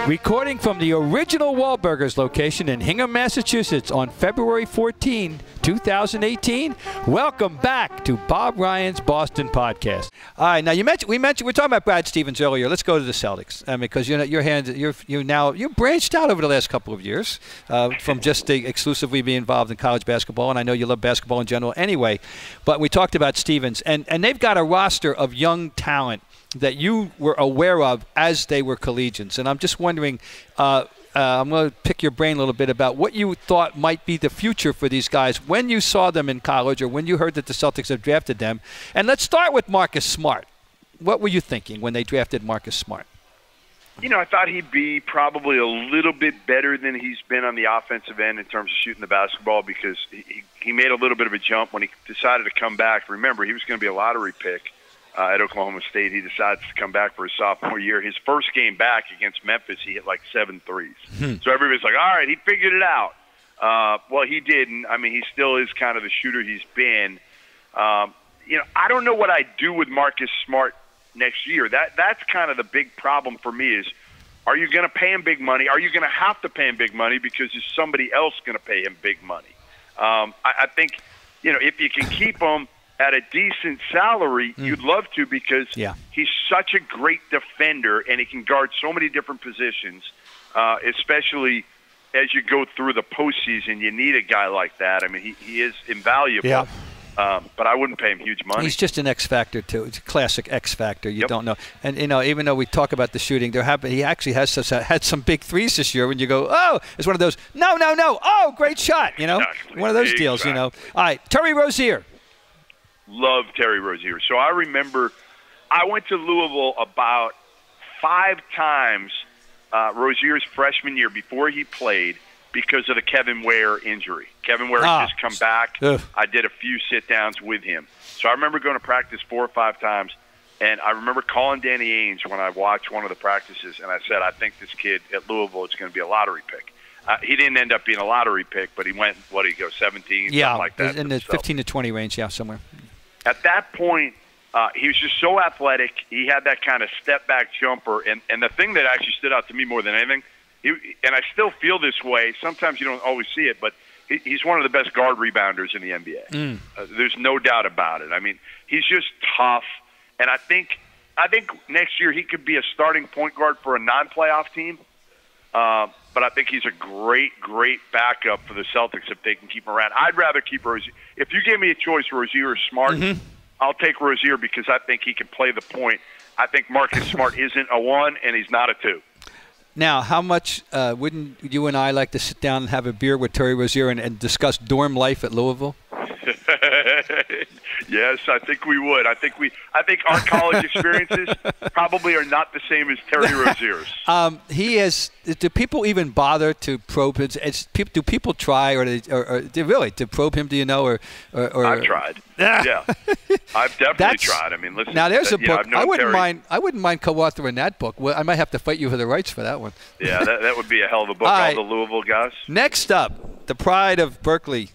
Recording from the original Wahlburgers location in Hingham, Massachusetts on February 14, 2018. Welcome back to Bob Ryan's Boston Podcast. All right, now we were talking about Brad Stevens earlier. Let's go to the Celtics. Because you're branched out over the last couple of years from just exclusively being involved in college basketball, and I know you love basketball in general anyway. But we talked about Stevens, and they've got a roster of young talent that you were aware of as they were collegians. And I'm just wondering, I'm going to pick your brain a little bit about what you thought might be the future for these guys when you saw them in college or when you heard that the Celtics have drafted them. And let's start with Marcus Smart. What were you thinking when they drafted Marcus Smart? You know, I thought he'd be probably a little bit better than he's been on the offensive end in terms of shooting the basketball, because he made a little bit of a jump when he decided to come back. Remember, he was going to be a lottery pick. At Oklahoma State, he decides to come back for his sophomore year. His first game back against Memphis, he hit like 7 threes. So everybody's like, all right, he figured it out. Well, he didn't. I mean, he still is kind of the shooter he's been. I don't know what I do with Marcus Smart next year. That's kind of the big problem for me is, are you going to pay him big money? Are you going to have to pay him big money because is somebody else going to pay him big money? I think, if you can keep him at a decent salary, you'd love to, because he's such a great defender and he can guard so many different positions, especially as you go through the postseason. You need a guy like that. I mean, he is invaluable. Yeah. But I wouldn't pay him huge money. He's just an X factor too. It's a classic X factor. You don't know. And even though we talk about the shooting, he actually has had some big threes this year. When you go, oh, it's one of those. No. Oh, great shot. Exactly. One of those deals. All right, Terry Rozier. Love Terry Rozier. So I remember I went to Louisville about 5 times Rozier's freshman year before he played because of the Kevin Ware injury. Kevin Ware had just come back. Ugh. I did a few sit-downs with him. So I remember going to practice 4 or 5 times, and I remember calling Danny Ainge when I watched one of the practices, and I said, I think this kid at Louisville is going to be a lottery pick. He didn't end up being a lottery pick, but he went, 17, something like that. In the 15 to 20 range, somewhere. At that point, he was just so athletic. He had that kind of step-back jumper. And the thing that actually stood out to me more than anything, and I still feel this way, sometimes you don't always see it, but he's one of the best guard rebounders in the NBA. There's no doubt about it. I mean, he's just tough. And I think next year he could be a starting point guard for a non-playoff team. But I think he's a great, great backup for the Celtics if they can keep him around. I'd rather keep Rozier. If you gave me a choice, Rozier or Smart, I'll take Rozier because I think he can play the point. I think Marcus Smart isn't a 1 and he's not a 2. Now, how much wouldn't you and I like to sit down and have a beer with Terry Rozier and discuss dorm life at Louisville? Yes, I think we would. I think our college experiences probably are not the same as Terry Rozier's. He has. Do people even bother to probe him? Do people try, or really to probe him? Do you know? Or I've tried. Yeah, I've definitely tried. I mean, listen. Now there's a book. I wouldn't mind co-authoring that book. Well, I might have to fight you for the rights for that one. Yeah, that would be a hell of a book. All the Louisville guys. Next up, the pride of Berkeley,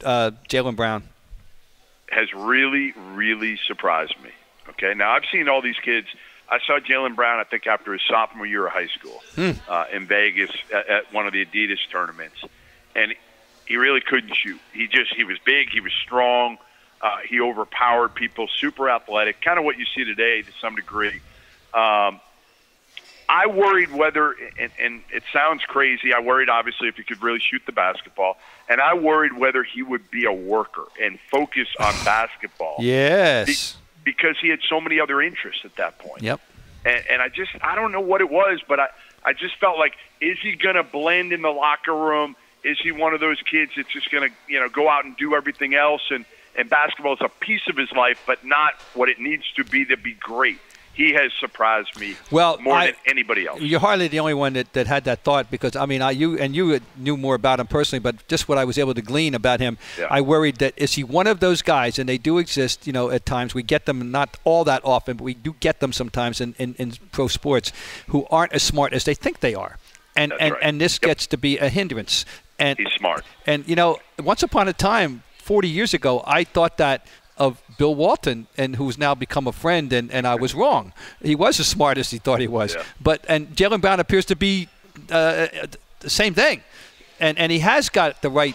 Jaylen Brown. Has really, really surprised me. Okay, now I've seen all these kids. I saw Jaylen Brown, I think, after his sophomore year of high school in Vegas at one of the Adidas tournaments, and he really couldn't shoot. He was big, he was strong, he overpowered people, super athletic, kind of what you see today to some degree. I worried whether, and it sounds crazy, I worried obviously if he could really shoot the basketball, and I worried whether he would be a worker and focus on basketball. Yes. Because he had so many other interests at that point. Yep. And I don't know what it was, but I just felt like, is he going to blend in the locker room? Is he one of those kids that's just going to, go out and do everything else? And basketball is a piece of his life, but not what it needs to be great. He has surprised me more than anybody else. You're hardly the only one that had that thought, because, I mean, you knew more about him personally, but just what I was able to glean about him, I worried that is he one of those guys, and they do exist, at times. We get them not all that often, but we do get them sometimes in pro sports who aren't as smart as they think they are. And this gets to be a hindrance. And he's smart. And, once upon a time, 40 years ago, I thought that of Bill Walton, and who's now become a friend, and I was wrong. He was as smart as he thought he was. Yeah. And Jaylen Brown appears to be the same thing. And he has got the right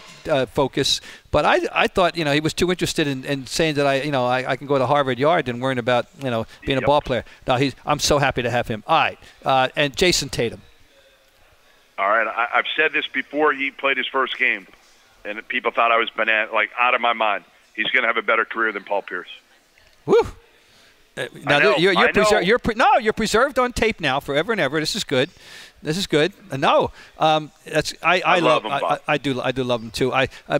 focus, but I thought he was too interested in saying that I can go to Harvard Yard and worrying about being a ball player. No, I'm so happy to have him. All right, and Jayson Tatum. All right, I've said this before he played his first game, and people thought I was out of my mind. He's going to have a better career than Paul Pierce. Woo! Now you're preserved on tape now forever and ever. This is good. This is good. No, I love him. Bob. I do love him too.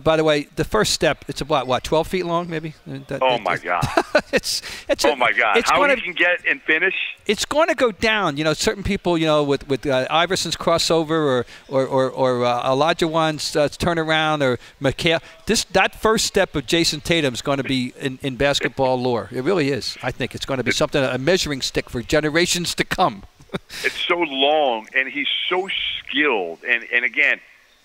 By the way, the first step, it's about what, 12 feet long, maybe. My God! Oh my God! How he can get and finish? It's going to go down. Certain people, with Iverson's crossover or Elijah Wan's turnaround or McHale. That first step of Jayson Tatum is going to be in basketball lore. It really is. I think it's going to be something, a measuring stick for generations to come. It's so long, and he's so skilled. And again,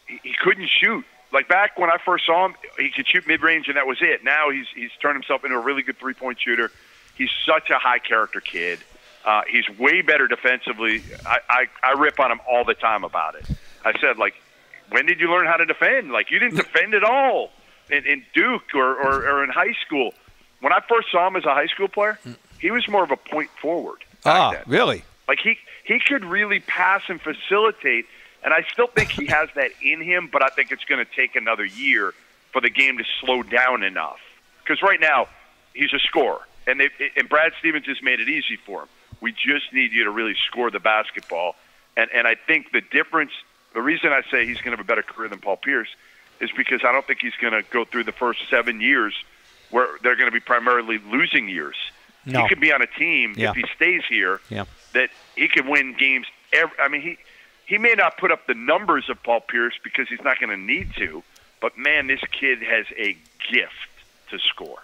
he couldn't shoot. Like back when I first saw him, he could shoot mid-range, and that was it. Now he's turned himself into a really good three-point shooter. He's such a high-character kid. He's way better defensively. I rip on him all the time about it. I said, when did you learn how to defend? You didn't defend at all in Duke or in high school. When I first saw him as a high school player, he was more of a point forward. Really? He could really pass and facilitate, and I still think he has that in him, but I think it's going to take another year for the game to slow down enough. Because right now, he's a scorer, and Brad Stevens just made it easy for him. We just need you to really score the basketball. And I think the difference, the reason I say he's going to have a better career than Paul Pierce is because I don't think he's going to go through the first 7 years where they're going to be primarily losing years. No. He could be on a team, if he stays here, that he can win games. He may not put up the numbers of Paul Pierce because he's not going to need to, but, man, this kid has a gift to score.